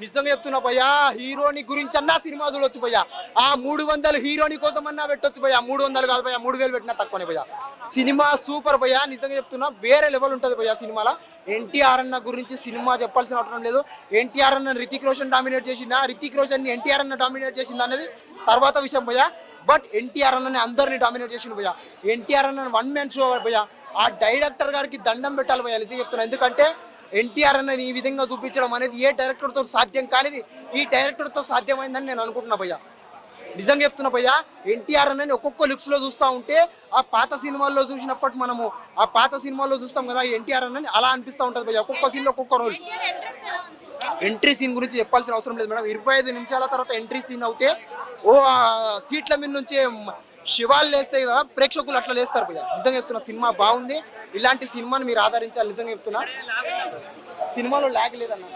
నిజంగా చెప్తున్నా భయ్యా, హీరోని గురించి అన్నా సినిమా చూడొచ్చు భయ్యా. ఆ 300 హీరోని కోసం అన్నా పెట్టొచ్చు భయ్యా. 300 కాదు భయ్యా, 3000 పెట్టినా తక్కువనే భయ్యా. సినిమా సూపర్ భయ్యా, నిజంగా చెప్తున్నా వేరే లెవెల్ ఉంటుంది భయ్యా సినిమాలో. ఎన్టీఆర్ అన్న గురించి సినిమా చెప్పాల్సిన అవసరం లేదు. ఎన్టీఆర్ అన్న రితిక్ రోషన్ డామినేట్ చేసిందా, రితిక్ రోషన్ ని ఎన్టీఆర్ అన్న డామినేట్ చేసిందా అనేది తర్వాత విషయం భయ్యా. బట్ ఎన్టీఆర్ అన్నని అందరినీ డామినేట్ చేసిండు భయ్యా. ఎన్టీఆర్ అన్న 1 man షో భయ్యా. ఆ డైరెక్టర్ గారికి దండం పెట్టాలి భయ్యా, నిజంగా చెప్తున్నా. ఎందుకంటే ఎన్టీఆర్ అన్నని ఈ విధంగా చూపించడం అనేది ఏ డైరెక్టర్తో సాధ్యం కానిది ఈ డైరెక్టర్తో సాధ్యమైందని నేను అనుకుంటున్నా భయ్యా. నిజంగా చెప్తున్నా భయ్యా, ఎన్టీఆర్ అన్నని ఒక్కొక్క లుక్స్ లో చూస్తూ ఉంటే ఆ పాత సినిమాల్లో చూసినప్పటి మనము ఆ పాత సినిమాల్లో చూస్తాం కదా ఎన్టీఆర్ అన్నని, అలా అనిపిస్తూ ఉంటుంది భయ్యా. ఒక్కొక్క సీన్ లో ఒక్కొక్క రోల్. ఎంట్రీ సీన్ గురించి చెప్పాల్సిన అవసరం లేదు మేడం. 25 నిమిషాల తర్వాత ఎంట్రీ సీన్ అవుతే ఓ సీట్ల మీద నుంచి శివాలు లేస్తాయి కదా, ప్రేక్షకులు అట్లా లేస్తారు భయ్యా. నిజంగా చెప్తున్నా సినిమా బాగుంది. ఇలాంటి సినిమాని మీరు ఆదరించాలి. నిజంగా చెప్తున్నా సినిమాలో ల్యాగ్ లేదన్న,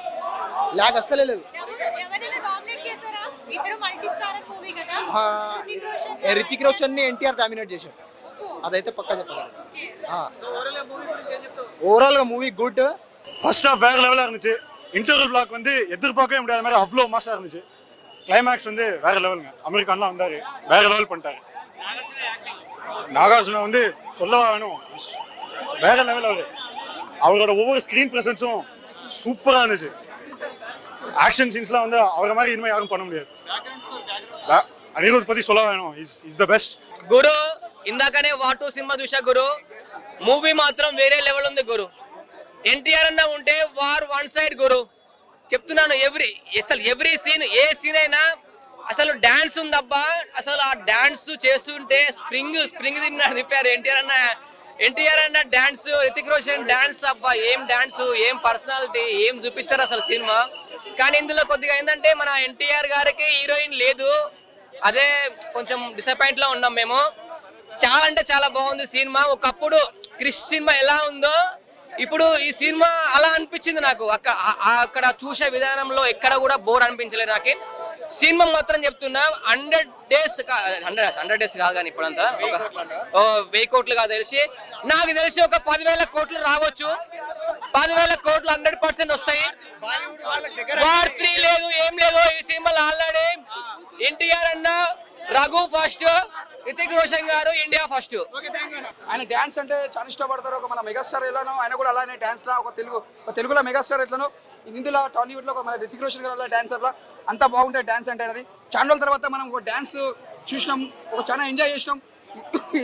ల్యాగ్ అస్సలే లేదు. రితిక్ రోషన్ ని ఎన్టీఆర్ డామినేట్ చేశాడు, అదైతే పక్కా చెప్పగలుగుతా. ఓవరాల్ గా మూవీ గుడ్. ஃபர்ஸ்ட் ஹாஃப் வேற லெவலாக இருந்துச்சு. இன்டர்வல் பிளாக் வந்து எதிர்பார்க்கவே முடியாத மாதிரி அவ்வளோ மாசாக இருந்துச்சு. கிளைமேக்ஸ் வந்து வேற லெவலுங்க. அமெரிக்கான்லாம் வந்தார், வேற லெவல் பண்ணிட்டாரு. நாகார்ஜுனா வந்து சொல்லவா வேணும், வேற லெவல். அவரோட ஒவ்வொரு ஸ்க்ரீன் ப்ரெசன்ஸும் சூப்பராக இருந்துச்சு. ஆக்ஷன் சீன்ஸ்லாம் வந்து அவரை மாதிரி இனிமேல் யாரும் பண்ண முடியாது. அனிருத் பற்றி சொல்ல வேணும், இஸ் த பெஸ்ட். గురు ఇందాకనే వాటు సినిమా చూసా గురు, మూవీ మాత్రం వేరే లెవెల్ ఉంది గురు. ఎన్టీఆర్ అన్న ఉంటే వార్ 1 సైడ్ గురు. చెప్తున్నాను, ఎవ్రీ సీన్, ఏ సీన్ అయినా అసలు డాన్స్ ఉందబ్బా. అసలు ఆ డాన్స్ చేస్తుంటే స్ప్రింగ్ తిప్పారు ఎన్టీఆర్ అన్న డాన్స్, రితిక్ రోషన్ డాన్స్, అబ్బా ఏం డాన్స్, ఏం పర్సనాలిటీ, ఏం చూపించారు అసలు సినిమా. కానీ ఇందులో కొద్దిగా ఏంటంటే మన ఎన్టీఆర్ గారికి హీరోయిన్ లేదు, అదే కొంచెం డిసప్పాయింట్ లో ఉన్నాం మేము. చాలా అంటే చాలా బాగుంది సినిమా. ఒకప్పుడు క్రిష్ సినిమా ఎలా ఉందో ఇప్పుడు ఈ సినిమా అలా అనిపించింది నాకు. అక్కడ చూసే విధానంలో ఎక్కడ కూడా బోర్ అనిపించలేదు నాకు. సినిమా మాత్రం చెప్తున్నా 100 డేస్ కాదు కానీ ఇప్పుడంతా ఒక 1000 కోట్లు కాదు తెలిసి, నాకు తెలిసి ఒక 10,000 కోట్లు రావచ్చు. 10,000 కోట్లు 100% వస్తాయి. వార్ 3 లేదు, ఏం లేదు ఈ సినిమాలో. ఆల్రెడీ ఎన్టీఆర్ అన్న, రఘు ఫస్ట్, రితిక్ రోషన్ గారు ఇండియా ఫస్ట్. ఆయన డాన్స్ అంటే చాలా ఇష్టపడతారు. ఒక మన మెగాస్టార్ ఎలానో ఆయన కూడా అలానే డాన్స్ లా ఒక తెలుగులో మెగాస్టార్ ఎట్లనో ఇందులో టాలీవుడ్ లో మన రితిక్ రోషన్ గారు డాన్సర్ లా అంత బాగుంటుంది డాన్స్ అంటే. అనేది చాలా రోజుల తర్వాత మనం ఒక డాన్స్ చూసినాం, ఒక చాలా ఎంజాయ్ చేసినాం.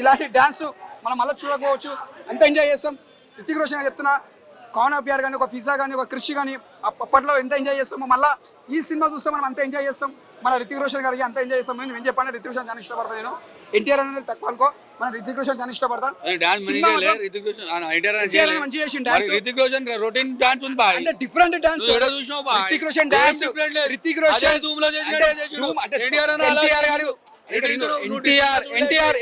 ఇలాంటి డాన్స్ మనం మళ్ళీ చూడకపోవచ్చు, అంత ఎంజాయ్ చేస్తాం. రితిక్ రోషన్ గారు చెప్తున్నా, కాన్ అపియార్ కానీ, ఒక ఫిజా కానీ, ఒక క్రిష్ కానీ అప్పట్లో ఎంత ఎంజాయ్ చేస్తామో మళ్ళీ ఈ సినిమా చూస్తే మనం అంత ఎంజాయ్ చేస్తాం. మన రితిక్ రోషన్ గారికి అంత ఎంజాయ్ చేస్తాం. నేను చెప్పాను, రితిక్ రోషన్ చాలా ఇష్టపడతాను. నేను ఎన్టీఆర్ అనేది తక్కువ అనుకో, మన రితిక్ రోషన్ చాలా ఇష్టపడతాను. డిఫరెంట్ డాన్స్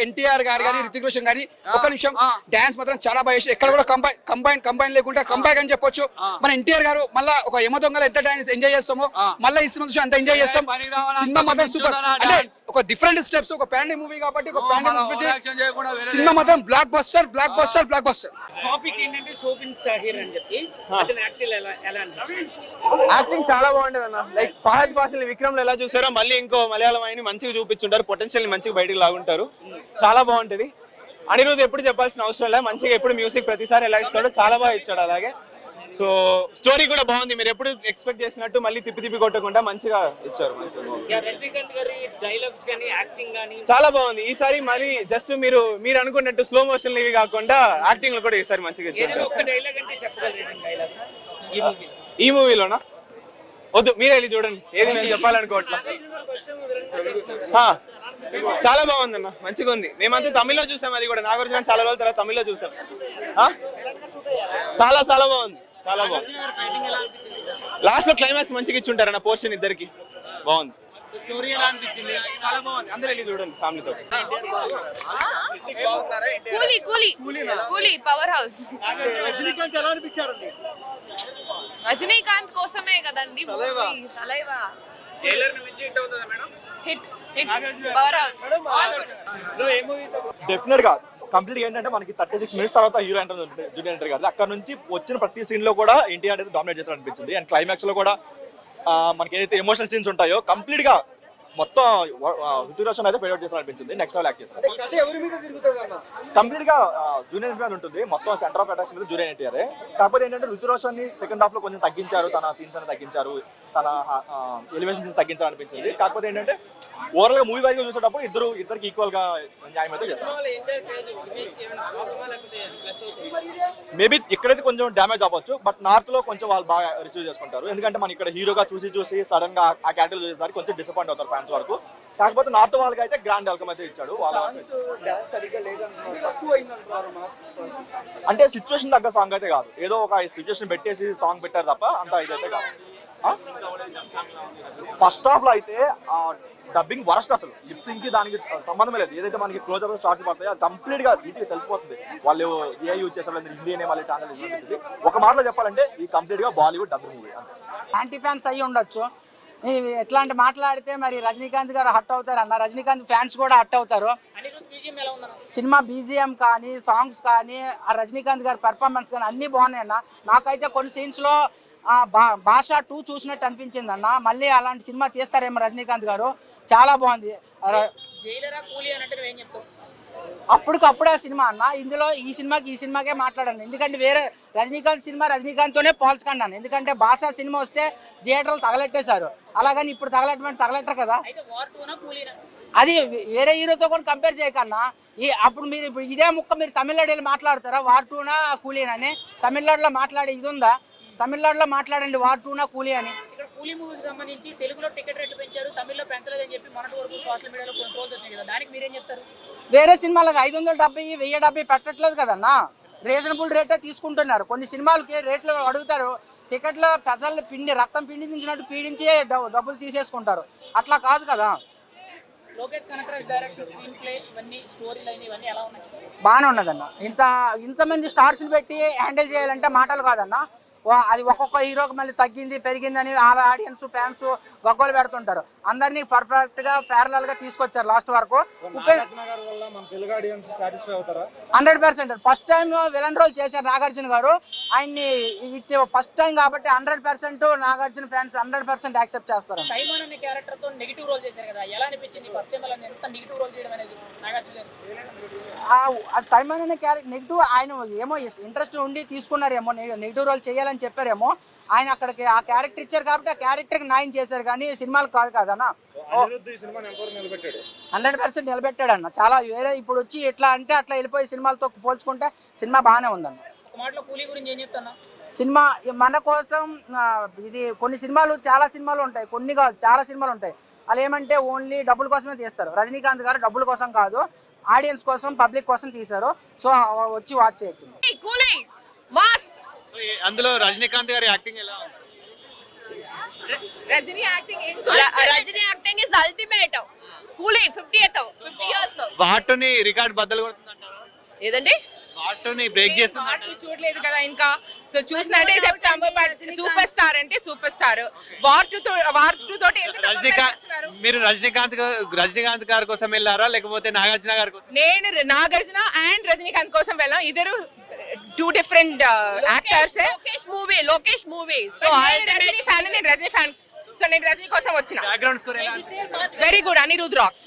ఎన్టీఆర్ గారు కానీ రితిక్ రోషన్ గానీ ఒక నిమిషం డాన్స్ మాత్రం చాలా బాగా చేసి, ఎక్కడ కూడా కంబైన్ లేకుండా కంబ్యాక్ అని చెప్పొచ్చు. మన ఎన్టీఆర్ గారు మళ్ళీ ఒక యమ దొంగలు ఎంత డాన్స్ ఎంజాయ్ చేస్తామో మళ్ళీ ఈ సినిమా చూసి అంత ఎంజాయ్ చేస్తాం. సినిమా మాత్రం సూపర్. అంటే ఒక డిఫరెంట్ స్టెప్స్, ఒక ప్యాండీ మూవీ కాబట్టి ఒక సినిమా మాత్రం బ్లాక్ బస్టర్. టాపిక్ ఏంటంటే శోభిన్ షాహీర్ అని చెప్పి అతని యాక్టింగ్ చాలా బాగుంటది అన్న. లైక్ ఫహద్ ఫాసిల్ విక్రమ్ లో ఎలా చూసారో మళ్ళీ ఇంకో మలయాళం ఆయన మంచిగా చూపించుంటారు. పొటెన్షియల్ ని మంచిగా బయటకు లాగుంటారు. చాలా బాగుంటది. అనిరుద్ ఎప్పుడు చెప్పాల్సిన అవసరం లేదు, మంచిగా ఎప్పుడు మ్యూజిక్ ప్రతిసారి ఎలా ఇస్తాడో చాలా బాగా ఇచ్చాడు. అలాగే సో స్టోరీ కూడా బాగుంది. మీరు ఎప్పుడు ఎక్స్పెక్ట్ చేసినట్టు మళ్ళీ తిప్పి కొట్టకుండా మంచిగా ఇచ్చారు. చాలా బాగుంది. ఈసారి మళ్ళీ జస్ట్ మీరు అనుకున్నట్టు స్లో మోషన్ ఇవి కాకుండా యాక్టింగ్ లో కూడా ఈసారి మంచిగా ఇచ్చారు. ఈ మూవీలోనా వద్దు, మీరే వెళ్ళి చూడండి. ఏది నేను చెప్పాలనుకోవట్లా. చాలా బాగుంది అన్న, మంచిగా ఉంది. మేమంతా తమిళ్లో చూసాం, అది కూడా నాగార్జున చాలా రోజుల తర్వాత తమిళ్లో చూసాం. చాలా చాలా బాగుంది, చాలా బాగుంది. లాస్ట్ లో క్లైమాక్స్ మంచిగా ఇచ్చుంటారు అన్న పోర్షన్ ఇద్దరికి. బాగుంది. చాలా బాగుంది. అందరూ వెళ్ళి చూడండి ఫ్యామిలీతో. Power house. రజనీకాంత్ కోసమే కదండి తలైవా. డెఫినెట్ గా కంప్లీట్ ఏంటంటే మనకి 36 మినిట్స్ తర్వాత హీరో జూనియర్ ఎంటర్ కాదు. అక్కడ నుంచి వచ్చిన ప్రతి సీన్ లో కూడా ఎన్టీఆర్ అనేది డామినేట్ చేశారు అనిపించింది. అండ్ క్లైమాక్స్ లో కూడా మనకి ఏదైతే ఎమోషనల్ సీన్స్ ఉంటాయో కంప్లీట్ గా మొత్తం ఋతిక్ రోషన్ అయితే ఫేవరెట్ చేసిన అనిపించింది. నెక్స్ట్ లెవెల్ యాక్ట్ చేస్తారు. కథ ఎవరి మీద తిరుగుతుంది అన్న? కంప్లీట్ గా జూనియర్ ఎన్టీఆర్ ఉంటుంది. మొత్తం centre of attraction junior NTR. కాకపోతే ఏంటంటే ఋతిక్ రోషన్ ని సెకండ్ హాఫ్ లో కొంచెం తగ్గించారు, తన సీన్స్ అని తగ్గించారు, తన ఎలివేషన్ సీన్స్ తగ్గించారు అనిపించింది. కాకపోతే ఏంటంటే ఓవరాల్ గా మూవీ వైజ్ చూసేటప్పుడు ఇద్దరికి ఈక్వల్ గా న్యాయం అయితే చేస్తారు. మేబీ ఇక్కడైతే కొంచెం డ్యామేజ్ అవ్వచ్చు, బట్ నార్త్ లో కొంచెం వాళ్ళు బాగా రిసీవ్ చేసుకుంటారు. ఎందుకంటే మనం ఇక్కడ హీరోగా చూసి సడన్ గా ఆ క్యారెక్టర్ చూసేసరికి కొంచెం డిసప్పాయింట్ అవుతారు ఫ్యాన్స్ వరకు. కాకపోతే నార్త్ వాళ్ళకి అయితే గ్రాండ్ వెల్కమ్ అయితే ఇచ్చాడు. అంటే సిచ్యువేషన్ తగ్గ సాంగ్ అయితే కాదు, ఏదో ఒక సిచ్యువేషన్ పెట్టేసి సాంగ్ పెట్టారు తప్ప అంత ఇదైతే కాదు. ఫస్ట్ హాఫ్ లో అయితే డబ్బింగ్ వరస్ట్, అసలు లిప్సింగ్ కి దానికి సంబంధమే లేదు. ఏదైతే మనకి క్లోజ్ అప్ షార్ట్స్ పడతాయో అది కంప్లీట్ గా ఈజీగా తెలిసిపోతుంది వాళ్ళు ఏ యూజ్ చేస్తారు, హిందీ అనే మళ్ళీ ఛానల్. ఒక మాటలో చెప్పాలంటే ఈ కంప్లీట్ గా బాలీవుడ్ డబ్బింగ్ మూవీ అంతే. యాంటీ ఫ్యాన్స్ అయ్యి ఉండొచ్చు, ఎట్లాంటి మాట్లాడితే మరి రజనీకాంత్ గారు హట్ అవుతారు అన్న, రజనీకాంత్ ఫ్యాన్స్ కూడా హట్ అవుతారు. సినిమా బీజిఎం కానీ సాంగ్స్ కానీ ఆ రజనీకాంత్ గారి పెర్ఫార్మెన్స్ కానీ అన్ని బాగున్నాయి అన్న. నాకైతే కొన్ని సీన్స్ లో భాష 2 చూసినట్టు అనిపించింది అన్న. మళ్ళీ అలాంటి సినిమా తీస్తారేమో రజనీకాంత్ గారు, చాలా బాగుంది. అప్పటికప్పుడే సినిమా అన్న. ఇందులో ఈ సినిమాకే మాట్లాడాను, ఎందుకంటే వేరే రజనీకాంత్ సినిమా రజనీకాంత్తోనే పోల్చుకోండి అన్న. ఎందుకంటే భాషా సినిమా వస్తే థియేటర్లు తగలెట్టేశారు, అలాగని ఇప్పుడు తగలెట్టరు కదా. అది వేరే హీరోతో కూడా కంపేర్ చేయకన్నా. అప్పుడు మీరు ఇప్పుడు ఇదే ముక్క మీరు తమిళనాడు వెళ్ళి మాట్లాడతారా, వార్ 2నా కూలీనా అని? తమిళనాడులో మాట్లాడే ఇది ఉందా? తమిళనాడులో మాట్లాడండి వార్ 2నా కూలీ అని. కూలీ మూవీకి సంబంధించి తెలుగులో టికెట్ రేట్లు పెంచారు, తమిళ్లో పెంచలేదని చెప్పి మొన్నటి వరకు సోషల్ మీడియాలో కొన్ని ట్రోల్స్ వచ్చినాయి కదా, దానికి మీరేం చెప్తారు? వేరే సినిమాలకు 570, 1070 పెట్టట్లేదు కదన్నా, రీజనబుల్ రేటే తీసుకుంటున్నారు. కొన్ని సినిమాలకి రేట్లు అడుగుతారు, టికెట్ల ప్రజలు రక్తం పిండించినట్టు పీడించి డబ్బులు తీసేసుకుంటారు. అట్లా కాదు కదా. Lokesh Kanagaraj direction, screenplay, ఇవన్నీ స్టోరీ లైన్ ఇవన్నీ ఎలా ఉన్నాయి? బాగానే ఉన్నదన్న. ఇంతమంది స్టార్స్ని పెట్టి హ్యాండిల్ చేయాలంటే మాటలు కాదన్న. అది ఒక్కొక్క హీరోకి మళ్ళీ తగ్గింది పెరిగిందని ఆడియన్స్ ఫ్యాన్స్ గొగ్గలు పెడుతుంటారు. అందరినీ పర్ఫెక్ట్ గా ప్యారలల్ గా తీసుకొచ్చారు లాస్ట్ వరకు. 100% ఫస్ట్ టైం విలన్ రోల్ చేశారు నాగార్జున గారు. ఆయన్ని ఫస్ట్ టైం కాబట్టి 100% నాగార్జున ఫ్యాన్స్ 100% యాక్సెప్ట్ చేస్తారు. సైమన్ అనే క్యారెక్టర్ తో నెగిటివ్ రోల్ చేశారు కదా, ఎలా అనిపించింది ఫస్ట్ టైం అలా ఎంత నెగిటివ్ రోల్ చేయడం అనేది నాగార్జున గారు? సైమన్ అనే క్యారెక్టర్ నెగిటివ్, ఆయన ఏమో ఇంట్రెస్ట్ ఉండి తీసుకున్నారేమో, నెగిటివ్ రోల్ చేయాలని చెప్పారేమో. ఆయన అక్కడికి ఆ క్యారెక్టర్ ఇచ్చారు కాబట్టి ఆ క్యారెక్టర్ కి న్యాయం చేశారు, కానీ సినిమాలు కాదు కదన్నా. 100% నిలబెట్టాడు అన్న. చాలా వేరే ఇప్పుడు వచ్చి ఎట్లా అంటే అట్లా వెళ్ళిపోయి సినిమాలతో పోల్చుకుంటే సినిమా బాగానే ఉందన్న. ఒక మాటలో కూలీ గురించి ఏం చెప్తాను? సినిమా మన కోసం ఇది కొన్ని సినిమాలు చాలా సినిమాలు ఉంటాయి, కొన్ని కాదు చాలా సినిమాలు ఉంటాయి. అలా ఏమంటే ఓన్లీ డబ్బుల కోసమే తీస్తారు. రజనీకాంత్ గారు డబ్బుల కోసం కాదు, ఆడియన్స్ కోసం పబ్లిక్ కోసం తీశారు. సో వచ్చి వాచ్ చేయొచ్చు. అందులో రజనీకాంత్ గారి యాక్టింగ్ ఎలా ఉంది? Rajini acting is ultimate. Coolie 50 years వాటుని record బద్దలు కొడుతుందంటారా? ఏదండి వాటుని బ్రేక్ చేస్తుంది. చూడలేదు కదా ఇంకా, సో చూసినట్టే చెప్తాము. బట్ సూపర్ స్టార్ అంటే సూపర్ స్టార్. వార్ టూ తోటి మీరు రజనీకాంత్ గారి కోసం వెళ్ళారా లేకపోతే నాగార్జున గారి కోసం? నేను నాగార్జున అండ్ రజనీకాంత్ కోసం వెళ్ళాం. ఇద్దరు 2 different actors. Lokesh movie so Rajini fan, నేను రజనీ ఫ్యాన్. సో నేను రజనీ కోసం వచ్చిన. బ్యాక్గ్రౌండ్ స్కోర్ ఎలా? Very good. అనిరుద్ రాక్స్.